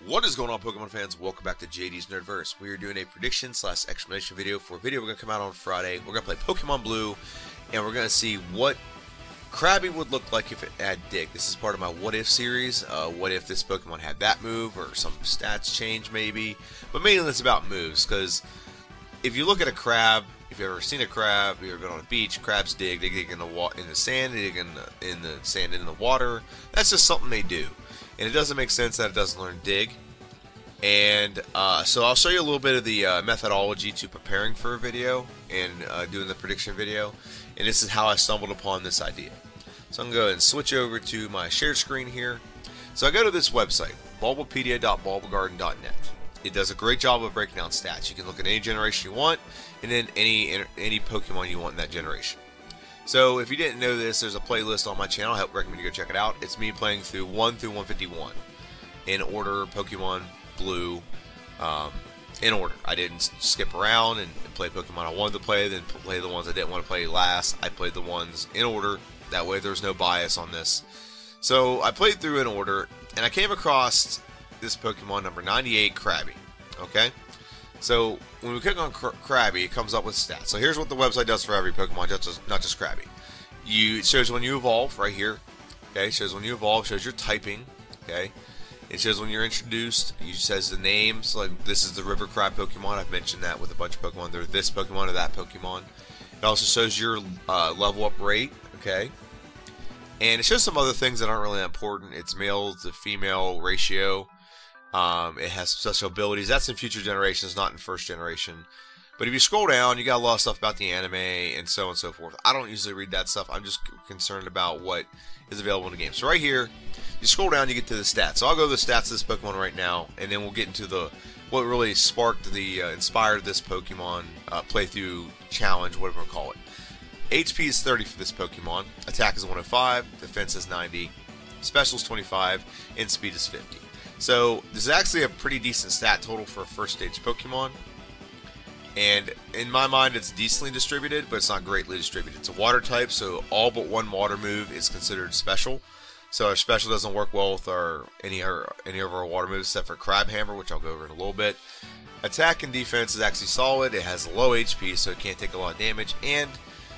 What is going on, Pokemon fans? Welcome back to JDs Nerdverse. We are doing a prediction / explanation video for a video we're going to come out on Friday. We're going to play Pokemon Blue, and we're going to see what Krabby would look like if it had Dig. This is part of my What If series. What if this Pokemon had that move, or some stats change maybe. But mainly it's about moves, because if you look at a crab, if you've ever seen a crab, you've ever been on a beach, crabs dig. They dig in the sand, they dig in the sand and in the water. That's just something they do. And it doesn't make sense that it doesn't learn Dig. And so I'll show you a little bit of the methodology to preparing for a video and doing the prediction video. And this is how I stumbled upon this idea. So I'm going to go ahead and switch over to my shared screen here. So I go to this website, bulbapedia.bulbagarden.net. It does a great job of breaking down stats. You can look at any generation you want, and then any Pokemon you want in that generation. So if you didn't know this, there's a playlist on my channel. I recommend you go check it out. It's me playing through 1 through 151 in order. Pokemon Blue in order. I didn't skip around and play Pokemon I wanted to play, then play the ones I didn't want to play last. I played the ones in order. That way there's no bias on this. So I played through in order, and I came across this Pokemon number 98, Krabby. Okay? So when we click on Krabby, it comes up with stats. So here's what the website does for every Pokemon, not just Krabby. It shows when you evolve right here. Okay, it shows when you evolve, shows your typing. Okay, it shows when you're introduced. It says the names, like this is the River Crab Pokemon. I've mentioned that with a bunch of Pokemon. They're this Pokemon or that Pokemon. It also shows your level up rate. Okay, and it shows some other things that aren't really important. It's male to female ratio. It has special abilities. That's in future generations, not in first generation. But if you scroll down, you got a lot of stuff about the anime and so on and so forth. I don't usually read that stuff. I'm just concerned about what is available in the game. So right here, you scroll down, you get to the stats. So I'll go to the stats of this Pokemon right now, and then we'll get into what really sparked inspired this Pokemon playthrough challenge, whatever we'll call it. HP is 30 for this Pokemon. Attack is 105. Defense is 90. Special is 25. And speed is 50. So this is actually a pretty decent stat total for a first stage Pokemon, and in my mind it's decently distributed, but it's not greatly distributed. It's a water type, so all but one water move is considered special. So our special doesn't work well with any of our water moves except for Crab Hammer, which I'll go over in a little bit. Attack and defense is actually solid. It has low HP, so it can't take a lot of damage, and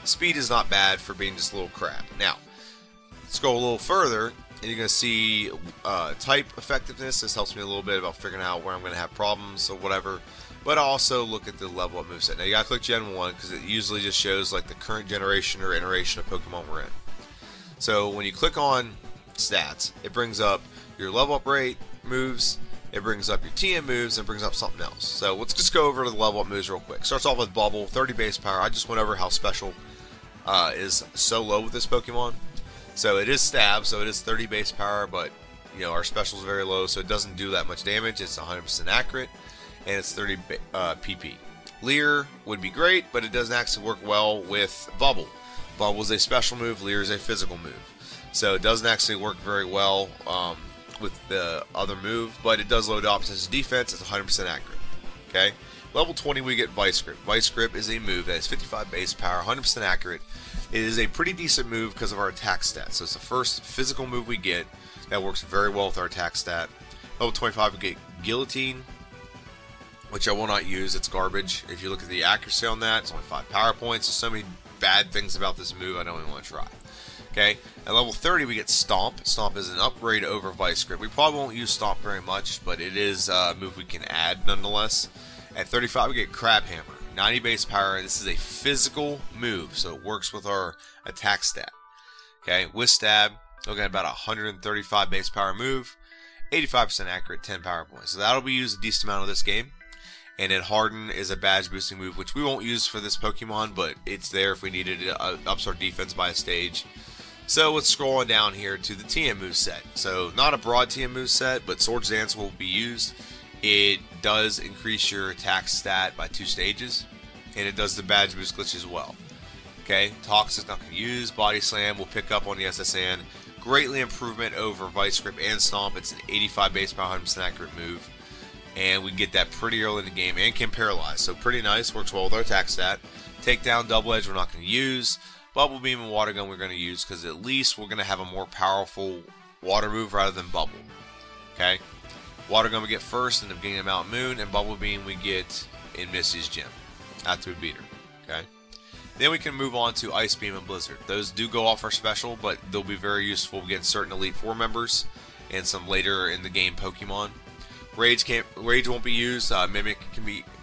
speed is not bad for being just a little crab. Now, let's go a little further. And you're going to see type effectiveness. This helps me a little bit about figuring out where I'm going to have problems or whatever. But I also look at the level up moveset. Now you got to click Gen 1 because it usually just shows like the current generation or iteration of Pokemon we're in. So when you click on stats, it brings up your level up rate moves, it brings up your TM moves, and it brings up something else. So let's just go over to the level up moves real quick. Starts off with Bubble, 30 base power. I just went over how special is so low with this Pokemon. So it is stab, so it is 30 base power, but you know our special is very low, so it doesn't do that much damage. It's 100% accurate, and it's 30 PP. Leer would be great, but it doesn't actually work well with Bubble. Bubble is a special move, Leer is a physical move. So it doesn't actually work very well with the other move, but it does load opposition's defense. It's 100% accurate. Okay, level 20 we get Vice Grip. Vice Grip is a move that is 55 base power, 100% accurate. It is a pretty decent move because of our attack stat. So it's the first physical move we get that works very well with our attack stat. Level 25 we get Guillotine, which I will not use. It's garbage. If you look at the accuracy on that, it's only 5 power points. There's so many bad things about this move I don't even want to try. Okay, at level 30 we get Stomp. Stomp is an upgrade over Vice Grip. We probably won't use Stomp very much, but it is a move we can add nonetheless. At 35 we get Crab Hammer. 90 base power. This is a physical move, so it works with our attack stat. Okay, with stab, looking at about 135 base power move, 85% accurate, 10 power points. So that'll be used a decent amount of this game. And then Harden is a badge boosting move, which we won't use for this Pokemon, but it's there if we needed it. Ups our defense by a stage. So let's scroll on down here to the TM move set. So not a broad TM move set, but Swords Dance will be used. It does increase your attack stat by 2 stages, and it does the badge boost glitch as well. Okay, Toxic's not going to use. Body Slam will pick up on the SSN. Greatly improvement over Vice Grip and Stomp. It's an 85 base power, 100% accurate move, and we get that pretty early in the game, and can paralyze. So pretty nice, works well with our attack stat. Takedown, Double Edge we're not going to use. Bubble Beam and Water Gun we're going to use because at least we're going to have a more powerful water move rather than Bubble. Okay. Water Gun we get first in the beginning of Mount Moon, and Bubble Beam we get in Missy's gym after we beat her. Okay. Then we can move on to Ice Beam and Blizzard. Those do go off our special, but they'll be very useful against certain Elite Four members and some later in the game Pokemon. Rage won't be used. Mimic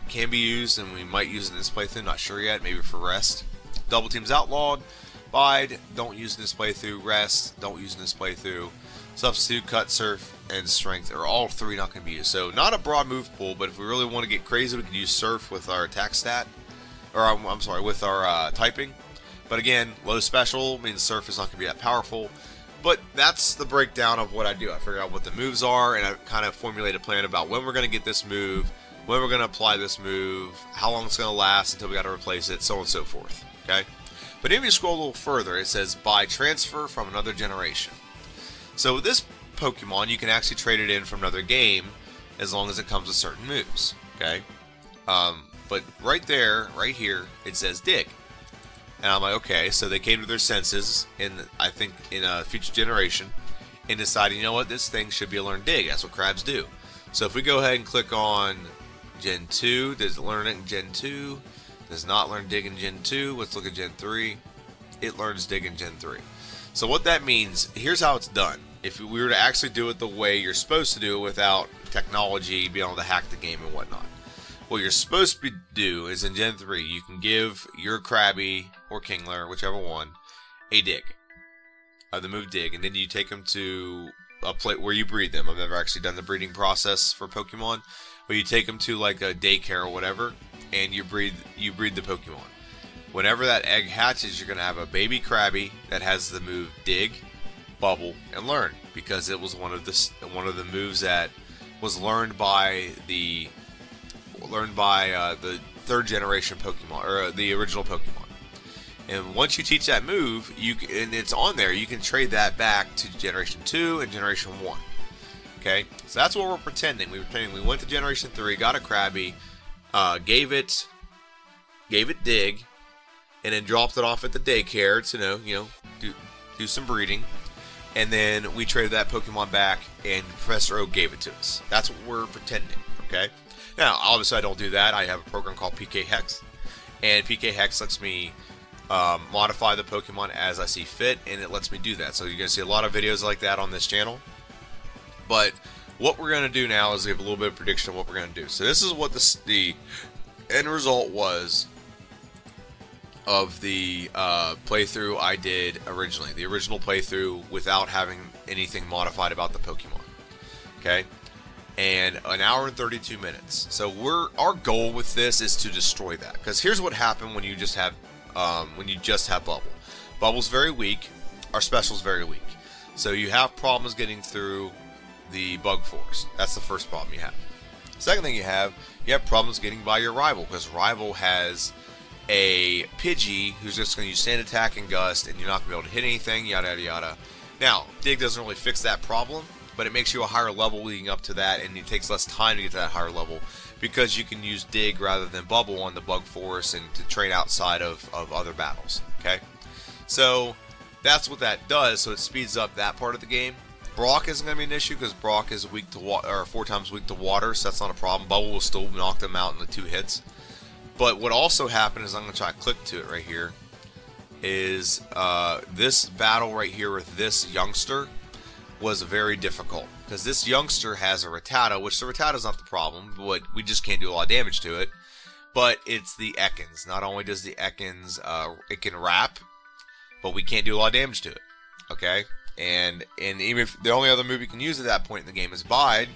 can be used, and we might use it in this playthrough. Not sure yet. Maybe for Rest. Double Team's outlawed. Bide, don't use in this playthrough. Rest, don't use in this playthrough. Substitute, Cut, Surf, and Strength are all three not going to be used. So not a broad move pool, but if we really want to get crazy, we can use Surf with our attack stat. Or I'm sorry, with our typing. But again, low special means Surf is not going to be that powerful. But that's the breakdown of what I do. I figure out what the moves are, and I kind of formulate a plan about when we're going to get this move, when we're going to apply this move, how long it's going to last until we got to replace it, so on and so forth. Okay. But if you scroll a little further, it says buy transfer from another generation. So with this Pokemon, you can actually trade it in from another game as long as it comes with certain moves. Okay. But right there, right here, it says dig. And I'm like, okay, so they came to their senses, I think, in a future generation, and decided, you know what, this thing should be a learn dig. That's what crabs do. So if we go ahead and click on Gen 2, does it learn it in Gen 2? Does not learn dig in Gen 2. Let's look at Gen 3. It learns dig in Gen 3. So what that means, here's how it's done. If we were to actually do it the way you're supposed to do it without technology being able to hack the game and whatnot. What you're supposed to do is in Gen 3, you can give your Krabby or Kingler, whichever one, a dig. The move dig, and then you take them to a place where you breed them. I've never actually done the breeding process for Pokemon, but you take them to like a daycare or whatever, and you breed the Pokemon. Whenever that egg hatches, you're going to have a baby Krabby that has the move dig, bubble, and learn, because it was one of the moves that was learned by the third generation Pokemon, or the original Pokemon. And once you teach that move, and it's on there, you can trade that back to Generation 2 and Generation 1. Okay, so that's what we're pretending. We went to Generation 3, got a Krabby, gave it dig, and then dropped it off at the daycare to do some breeding, and then we traded that Pokemon back, and Professor Oak gave it to us. That's what we're pretending. Okay. Now, obviously, I don't do that. I have a program called PK Hex, and PK Hex lets me modify the Pokemon as I see fit, and it lets me do that. So you're going to see a lot of videos like that on this channel. But what we're going to do now is give a little bit of prediction of what we're going to do. So this is what the end result was of the playthrough I did originally. The original playthrough without having anything modified about the Pokemon. Okay? And an hour and 32 minutes. So our goal with this is to destroy that. Because here's what happened when you just have Bubble. Bubble's very weak. Our special's very weak. So you have problems getting through the bug forest. That's the first problem you have. Second thing you have problems getting by your rival, because rival has a Pidgey who's just going to use Sand Attack and Gust, and you're not going to be able to hit anything, yada yada yada. Now, Dig doesn't really fix that problem, but it makes you a higher level leading up to that, and it takes less time to get to that higher level because you can use Dig rather than Bubble on the bug forest and to train outside of other battles. Okay, so that's what that does. So it speeds up that part of the game. Brock isn't going to be an issue because Brock is weak to water, or 4 times weak to water, so that's not a problem. Bubble will still knock them out in the 2 hits. But what also happened is, I'm going to try to click to it right here, is this battle right here with this youngster was very difficult, because this youngster has a Rattata, which the Rattata is not the problem, but we just can't do a lot of damage to it. But it's the Ekans. Not only does the Ekans, it can wrap, but we can't do a lot of damage to it. Okay, and even if the only other move you can use at that point in the game is Bide,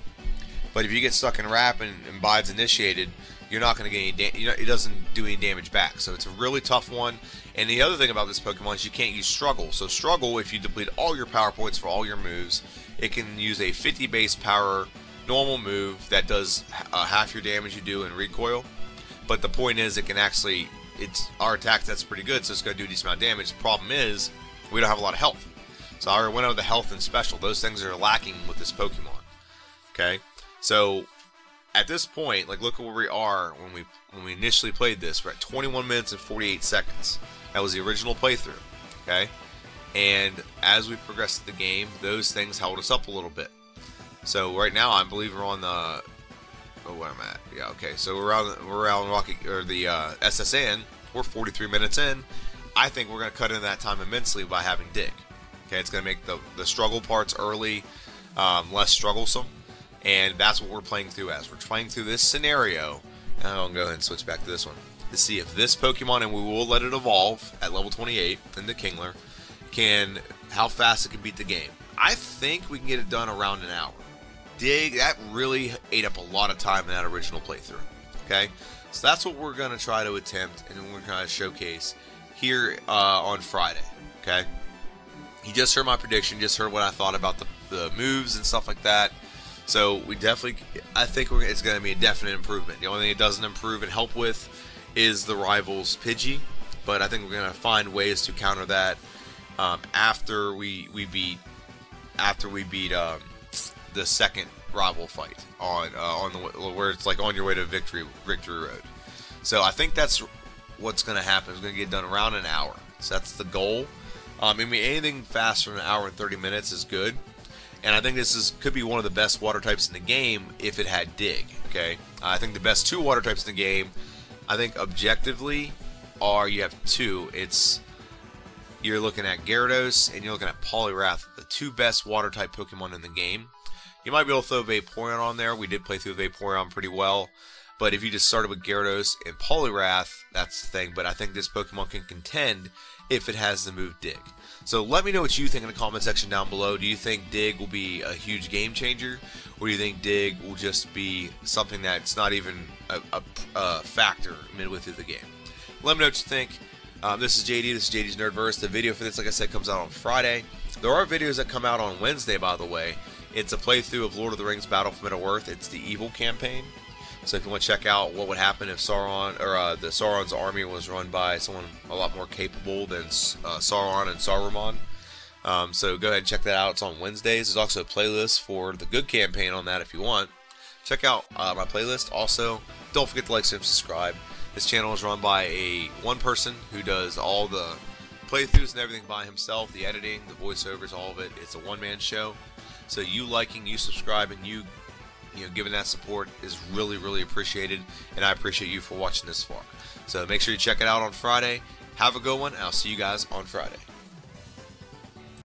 but if you get stuck in wrap and Bide's initiated, you're not going to get any it doesn't do any damage back. So it's a really tough one. And the other thing about this Pokemon is you can't use Struggle. So Struggle, if you deplete all your power points for all your moves, it can use a 50 base power normal move that does half your damage you do in recoil. But the point is, it can actually, our attack that's pretty good, so it's going to do a decent amount of damage. The problem is, we don't have a lot of health. So I already went over the health and special. Those things are lacking with this Pokemon. Okay, so at this point, like, look at where we are when we initially played this. We're at 21 minutes and 48 seconds. That was the original playthrough. Okay, and as we progressed through the game, those things held us up a little bit. So right now, I believe we're on the. Oh, where I'm at? Yeah, okay. So we're around Rocky or the SSN. We're 43 minutes in. I think we're going to cut into that time immensely by having dig. Okay, it's going to make the struggle parts early less strugglesome, and that's what we're playing through as. We're playing through this scenario. And I'll go ahead and switch back to this one to see if this Pokemon, and we will let it evolve at level 28 in the Kingler, how fast it can beat the game. I think we can get it done around an hour. Dig, that really ate up a lot of time in that original playthrough. Okay, so that's what we're going to try to attempt, and we're going to showcase here on Friday. Okay, you just heard my prediction, just heard what I thought about the moves and stuff like that. So we definitely, I think it's going to be a definite improvement. The only thing it doesn't improve and help with is the rivals Pidgey, but I think we're going to find ways to counter that after we beat the second rival fight on the where it's like on your way to victory road. So I think that's what's going to happen. It's going to get done around an hour. So that's the goal. I mean, anything faster than an hour and 30 minutes is good. And I think this could be one of the best water types in the game if it had dig. Okay, I think the best two water types in the game, I think objectively, you have two. You're looking at Gyarados and you're looking at Poliwrath, the two best water type Pokemon in the game. You might be able to throw Vaporeon on there. We did play through Vaporeon pretty well. But if you just started with Gyarados and Poliwrath, that's the thing. But I think this Pokemon can contend if it has the move Dig. So let me know what you think in the comment section down below. Do you think Dig will be a huge game changer? Or do you think Dig will just be something that's not even a factor midway through the game? Let me know what you think. This is JD. This is JD's Nerdverse. The video for this, like I said, comes out on Friday. There are videos that come out on Wednesday, by the way. It's a playthrough of Lord of the Rings Battle for Middle-earth. It's the Evil campaign. So if you want to check out what would happen if Sauron, or the Sauron's army was run by someone a lot more capable than Sauron and Saruman. So go ahead and check that out. It's on Wednesdays. There's also a playlist for the good campaign on that if you want. Check out my playlist. Also, don't forget to like, subscribe. This channel is run by one person who does all the playthroughs and everything by himself, the editing, the voiceovers, all of it. It's a one-man show. So you liking, you subscribing, you giving that support is really, really appreciated, and I appreciate you for watching this far. So make sure you check it out on Friday. Have a good one, and I'll see you guys on Friday.